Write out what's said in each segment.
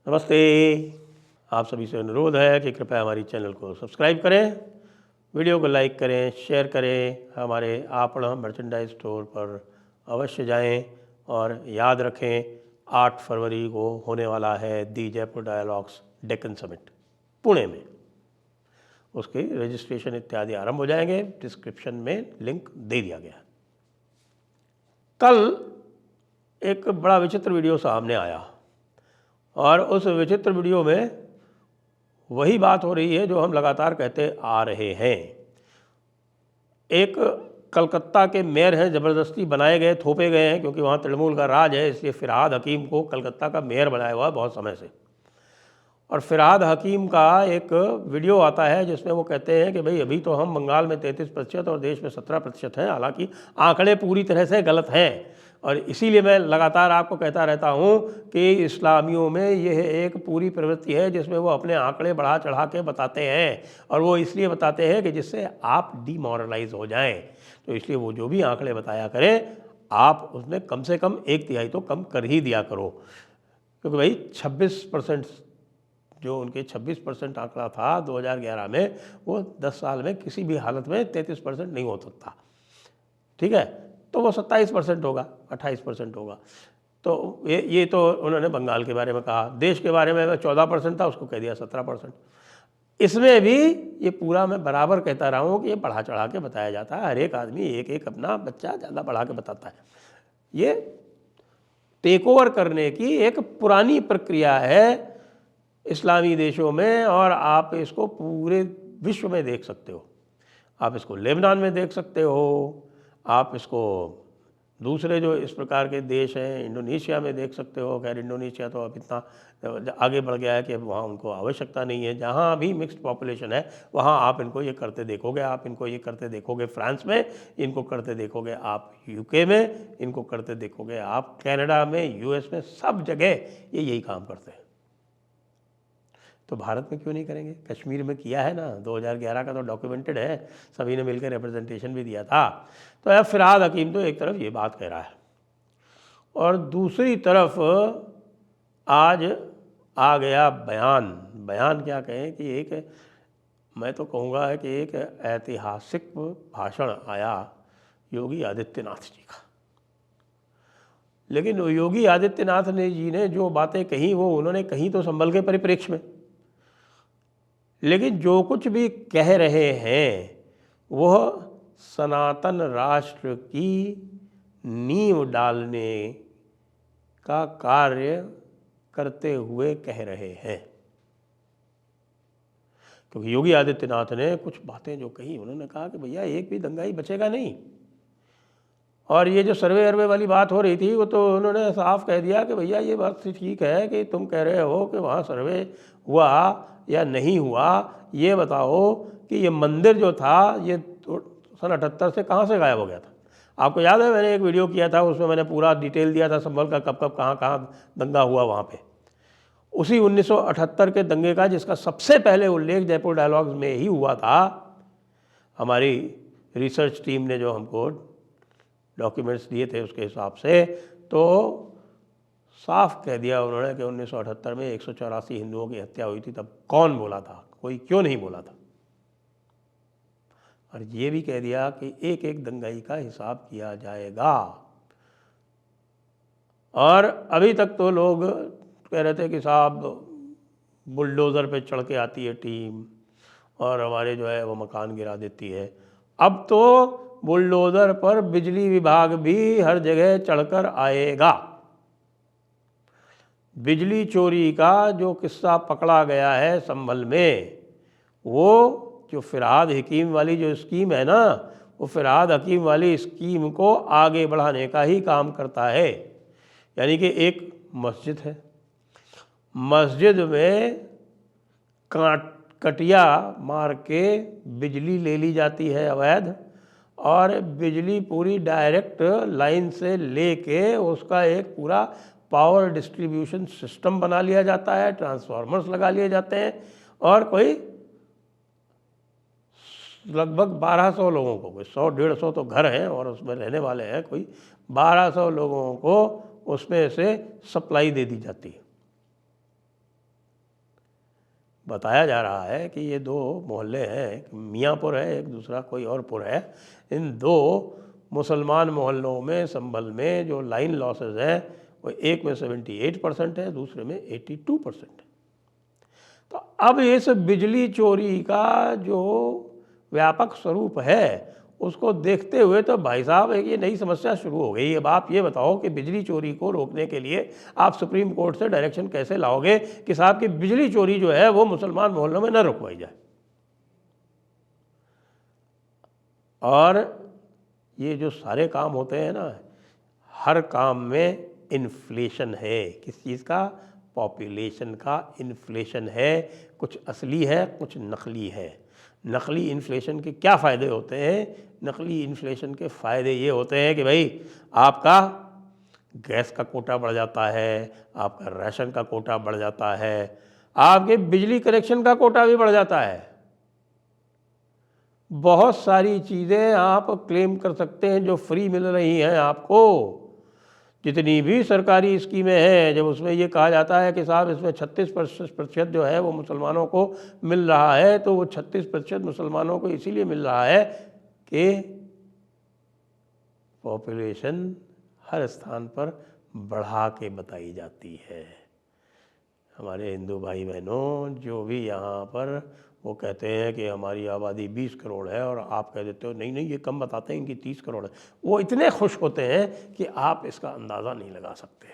नमस्ते। आप सभी से अनुरोध है कि कृपया हमारी चैनल को सब्सक्राइब करें, वीडियो को लाइक करें, शेयर करें। हमारे आपण मर्चेंडाइज स्टोर पर अवश्य जाएं और याद रखें 8 फरवरी को होने वाला है दी जयपुर डायलॉग्स डेक्कन समिट पुणे में। उसके रजिस्ट्रेशन इत्यादि आरंभ हो जाएंगे। डिस्क्रिप्शन में लिंक दे दिया गया है। कल एक बड़ा विचित्र वीडियो सामने आया और उस विचित्र वीडियो में वही बात हो रही है जो हम लगातार कहते आ रहे हैं। एक कलकत्ता के मेयर हैं, ज़बरदस्ती बनाए गए, थोपे गए हैं, क्योंकि वहाँ तृणमूल का राज है, इसलिए फ़िरहाद हकीम को कलकत्ता का मेयर बनाया हुआ है बहुत समय से। और फ़िरहाद हकीम का एक वीडियो आता है जिसमें वो कहते हैं कि भाई अभी तो हम बंगाल में 33% और देश में 17% हैं। हालांकि आंकड़े पूरी तरह से गलत हैं और इसीलिए मैं लगातार आपको कहता रहता हूं कि इस्लामियों में यह एक पूरी प्रवृत्ति है जिसमें वो अपने आंकड़े बढ़ा चढ़ा के बताते हैं और वो इसलिए बताते हैं कि जिससे आप डिमोरलाइज हो जाएं। तो इसलिए वो जो भी आंकड़े बताया करें आप उसमें कम से कम 1/3 तो कम कर ही दिया करो, क्योंकि भाई 26% जो उनके 26% आंकड़ा था 2011 में, वो 10 साल में किसी भी हालत में 33% नहीं हो सकता। ठीक है, तो वो 27% होगा, 28% होगा। तो ये तो उन्होंने बंगाल के बारे में कहा। देश के बारे में 14% था, उसको कह दिया 17%। इसमें भी ये पूरा मैं बराबर कहता रहा हूँ कि ये बढ़ा चढ़ा के बताया जाता है। हर एक आदमी एक एक अपना बच्चा ज़्यादा बढ़ा के बताता है। ये टेक ओवर करने की एक पुरानी प्रक्रिया है इस्लामी देशों में, और आप इसको पूरे विश्व में देख सकते हो। आप इसको लेबनान में देख सकते हो, आप इसको दूसरे जो इस प्रकार के देश हैं इंडोनेशिया में देख सकते हो। खैर इंडोनेशिया तो अब इतना आगे बढ़ गया है कि अब वहाँ उनको आवश्यकता नहीं है। जहाँ भी मिक्स्ड पॉपुलेशन है वहाँ आप इनको ये करते देखोगे। आप इनको ये करते देखोगे फ्रांस में, इनको करते देखोगे आप यूके में, इनको करते देखोगे आप कनाडा में, यूएस में, सब जगह ये यही काम करते हैं। तो भारत में क्यों नहीं करेंगे? कश्मीर में किया है ना, 2011 का तो डॉक्यूमेंटेड है, सभी ने मिलकर रिप्रेजेंटेशन भी दिया था। तो अब फ़िरहाद हकीम तो एक तरफ ये बात कह रहा है और दूसरी तरफ आज आ गया बयान क्या कहें कि एक, मैं तो कहूँगा है कि एक ऐतिहासिक भाषण आया योगी आदित्यनाथ जी का। लेकिन योगी आदित्यनाथ जी ने जो बातें कही वो उन्होंने कही तो संभल के परिप्रेक्ष्य में, लेकिन जो कुछ भी कह रहे हैं वह सनातन राष्ट्र की नींव डालने का कार्य करते हुए कह रहे हैं। क्योंकि योगी आदित्यनाथ ने कुछ बातें जो कही, उन्होंने कहा कि भैया एक भी दंगाई बचेगा नहीं। और ये जो सर्वे अर्वे वाली बात हो रही थी वो तो उन्होंने साफ कह दिया कि भैया ये बात ठीक है कि तुम कह रहे हो कि वहाँ सर्वे हुआ या नहीं हुआ, ये बताओ कि ये मंदिर जो था ये सन 78 से कहाँ से गायब हो गया था? आपको याद है मैंने एक वीडियो किया था, उसमें मैंने पूरा डिटेल दिया था संभल का कब कब कहाँ कहाँ दंगा हुआ वहाँ पे। उसी 1978 के दंगे का जिसका सबसे पहले उल्लेख जयपुर डायलॉग्स में ही हुआ था। हमारी रिसर्च टीम ने जो हमको डॉक्यूमेंट्स दिए थे उसके हिसाब से तो साफ कह दिया उन्होंने कि 1978 में 184 हिंदुओं की हत्या हुई थी। तब कौन बोला था? कोई क्यों नहीं बोला था? और ये भी कह दिया कि एक एक दंगाई का हिसाब किया जाएगा। और अभी तक तो लोग कह रहे थे कि साहब बुलडोज़र पे चढ़ के आती है टीम और हमारे जो है वो मकान गिरा देती है। अब तो बुलडोज़र पर बिजली विभाग भी हर जगह चढ़कर आएगा। बिजली चोरी का जो किस्सा पकड़ा गया है संभल में, वो जो फ़िरहाद हकीम वाली जो स्कीम है ना, वो फ़िरहाद हकीम वाली स्कीम को आगे बढ़ाने का ही काम करता है। यानी कि एक मस्जिद है, मस्जिद में कटिया मार के बिजली ले ली जाती है अवैध, और बिजली पूरी डायरेक्ट लाइन से लेके उसका एक पूरा पावर डिस्ट्रीब्यूशन सिस्टम बना लिया जाता है, ट्रांसफार्मर्स लगा लिए जाते हैं, और कोई लगभग 1200 लोगों को, कोई 100-150 तो घर हैं और उसमें रहने वाले हैं, कोई 1200 लोगों को उसमें से सप्लाई दे दी जाती है। बताया जा रहा है कि ये दो मोहल्ले हैं, एक मियाँपुर है, एक दूसरा कोई और पुर है। इन दो मुसलमान मोहल्लों में संभल में जो लाइन लॉसेस हैं वो एक में 78% है, दूसरे में 82% है। तो अब इस बिजली चोरी का जो व्यापक स्वरूप है उसको देखते हुए तो भाई साहब एक ये नई समस्या शुरू हो गई। अब आप ये बताओ कि बिजली चोरी को रोकने के लिए आप सुप्रीम कोर्ट से डायरेक्शन कैसे लाओगे कि साहब की बिजली चोरी जो है वो मुसलमान मोहल्लों में न रुकवाई जाए। और ये जो सारे काम होते हैं ना, हर काम में इन्फ्लेशन है। किस चीज़ का? पॉपुलेशन का इन्फ्लेशन है। कुछ असली है, कुछ नकली है। नकली इन्फ्लेशन के क्या फ़ायदे होते हैं? नकली इन्फ्लेशन के फ़ायदे ये होते हैं कि भाई आपका गैस का कोटा बढ़ जाता है, आपका राशन का कोटा बढ़ जाता है, आपके बिजली कनेक्शन का कोटा भी बढ़ जाता है। बहुत सारी चीज़ें आप क्लेम कर सकते हैं जो फ्री मिल रही हैं आपको। जितनी भी सरकारी स्कीमें हैं, जब उसमें ये कहा जाता है कि साहब इसमें 36% जो है वो मुसलमानों को मिल रहा है, तो वो 36% मुसलमानों को इसीलिए मिल रहा है कि पॉपुलेशन हर स्थान पर बढ़ा के बताई जाती है। हमारे हिंदू भाई बहनों, जो भी यहाँ पर वो कहते हैं कि हमारी आबादी 20 करोड़ है और आप कह देते हो नहीं नहीं ये कम बताते हैं कि 30 करोड़ है, वो इतने खुश होते हैं कि आप इसका अंदाज़ा नहीं लगा सकते।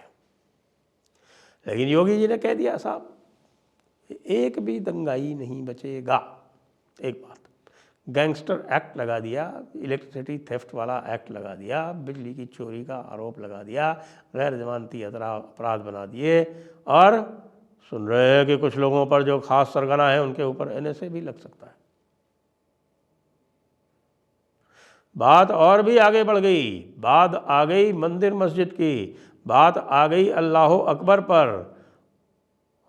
लेकिन योगी जी ने कह दिया साहब एक भी दंगाई नहीं बचेगा। एक बात, गैंगस्टर एक्ट लगा दिया, इलेक्ट्रिसिटी थेफ्ट वाला एक्ट लगा दिया, बिजली की चोरी का आरोप लगा दिया, गैर जमानती अपराध बना दिए, और सुन रहे हैं कि कुछ लोगों पर जो खास सरगना है उनके ऊपर एनएसए भी लग सकता है। बात और भी आगे बढ़ गई, बात आ गई मंदिर मस्जिद की, बात आ गई अल्लाह अकबर पर,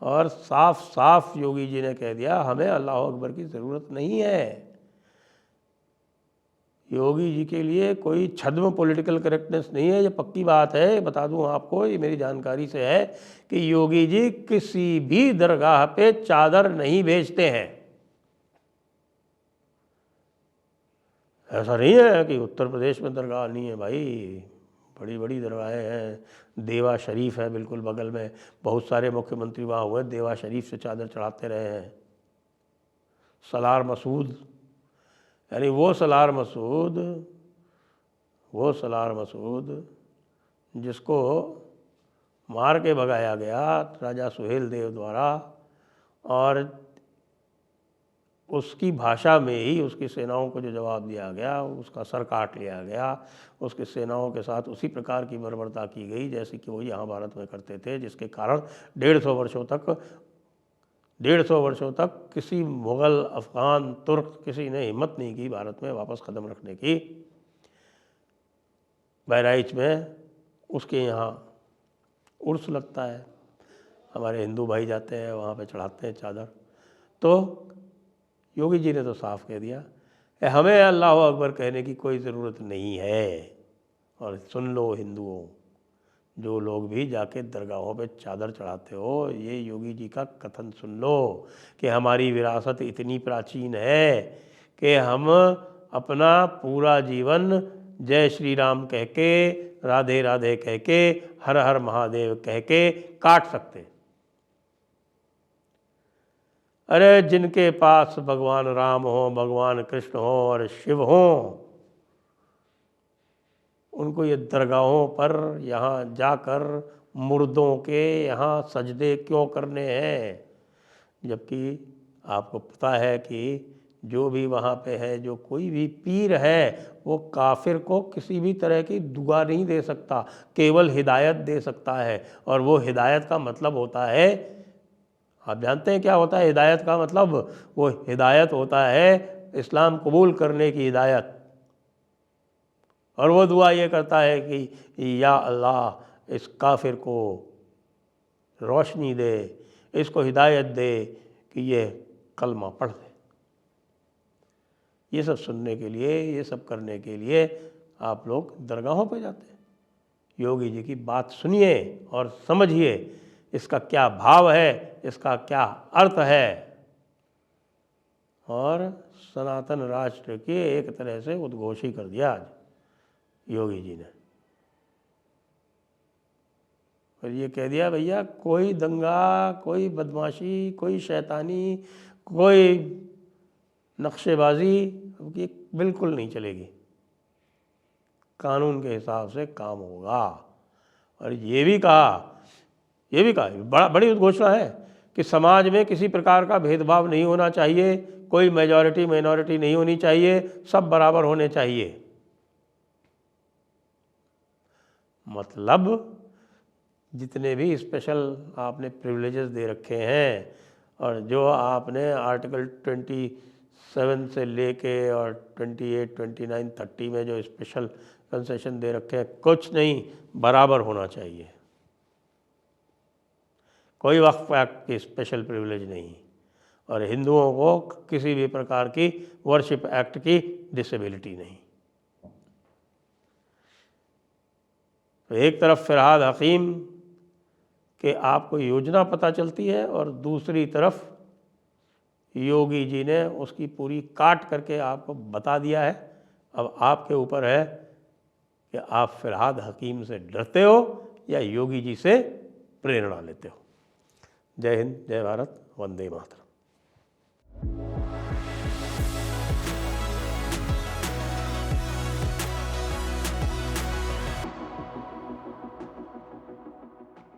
और साफ साफ योगी जी ने कह दिया हमें अल्लाह अकबर की ज़रूरत नहीं है। योगी जी के लिए कोई छद्म पॉलिटिकल करेक्टनेस नहीं है, ये पक्की बात है। बता दूं आपको, ये मेरी जानकारी से है कि योगी जी किसी भी दरगाह पे चादर नहीं भेजते हैं। ऐसा नहीं है कि उत्तर प्रदेश में दरगाह नहीं है भाई, बड़ी बड़ी दरगाहें हैं। देवा शरीफ है बिल्कुल बगल में, बहुत सारे मुख्यमंत्री वहाँ हुए, देवा शरीफ से चादर चढ़ाते रहे हैं। सलार मसूद, यानी वो सलार मसूद जिसको मार के भगाया गया राजा सुहेल देव द्वारा, और उसकी भाषा में ही उसकी सेनाओं को जो जवाब दिया गया उसका सर काट लिया गया। उसकी सेनाओं के साथ उसी प्रकार की बर्बरता की गई जैसे कि वो यहाँ भारत में करते थे, जिसके कारण 150 वर्षों तक किसी मुग़ल, अफ़गान, तुर्क किसी ने हिम्मत नहीं की भारत में वापस कदम रखने की। बहराइच में उसके यहाँ उर्स लगता है, हमारे हिंदू भाई जाते हैं वहाँ पे चढ़ाते हैं चादर। तो योगी जी ने तो साफ कह दिया हमें अल्लाह अकबर कहने की कोई ज़रूरत नहीं है। और सुन लो हिंदुओं, जो लोग भी जाके दरगाहों पे चादर चढ़ाते हो, ये योगी जी का कथन सुन लो कि हमारी विरासत इतनी प्राचीन है कि हम अपना पूरा जीवन जय श्री राम कह के, राधे राधे कह के, हर हर महादेव कह के काट सकते। अरे जिनके पास भगवान राम हो, भगवान कृष्ण हो और शिव हो, उनको ये दरगाहों पर यहाँ जाकर मुर्दों के यहाँ सजदे क्यों करने हैं? जबकि आपको पता है कि जो भी वहाँ पे है, जो कोई भी पीर है, वो काफिर को किसी भी तरह की दुआ नहीं दे सकता, केवल हिदायत दे सकता है। और वो हिदायत का मतलब होता है, आप जानते हैं क्या होता है हिदायत का मतलब? वो हिदायत होता है इस्लाम कबूल करने की हिदायत। और वो दुआ ये करता है कि या अल्लाह इस काफिर को रोशनी दे, इसको हिदायत दे कि ये कलमा पढ़ दे। ये सब सुनने के लिए, ये सब करने के लिए आप लोग दरगाहों पे जाते हैं। योगी जी की बात सुनिए और समझिए इसका क्या भाव है, इसका क्या अर्थ है। और सनातन राष्ट्र के एक तरह से उद्घोष ही कर दिया आज योगी जी ने। और ये कह दिया भैया कोई दंगा, कोई बदमाशी, कोई शैतानी, कोई नक्शेबाजी अब ये बिल्कुल नहीं चलेगी, कानून के हिसाब से काम होगा। और ये भी कहा बड़ी उद्घोषणा है कि समाज में किसी प्रकार का भेदभाव नहीं होना चाहिए, कोई मेजॉरिटी माइनॉरिटी नहीं होनी चाहिए, सब बराबर होने चाहिए। मतलब जितने भी स्पेशल आपने प्रिविलेजेस दे रखे हैं और जो आपने आर्टिकल 27 से लेके और 28, 29, 30 में जो स्पेशल कंसेशन दे रखे हैं, कुछ नहीं, बराबर होना चाहिए। कोई वक्फ एक्ट की स्पेशल प्रिविलेज नहीं और हिंदुओं को किसी भी प्रकार की वर्शिप एक्ट की डिसेबिलिटी नहीं। तो एक तरफ फरहाद हकीम कि आपको योजना पता चलती है और दूसरी तरफ योगी जी ने उसकी पूरी काट करके आपको बता दिया है। अब आपके ऊपर है कि आप फरहाद हकीम से डरते हो या योगी जी से प्रेरणा लेते हो। जय हिंद, जय भारत, वंदे मातरम।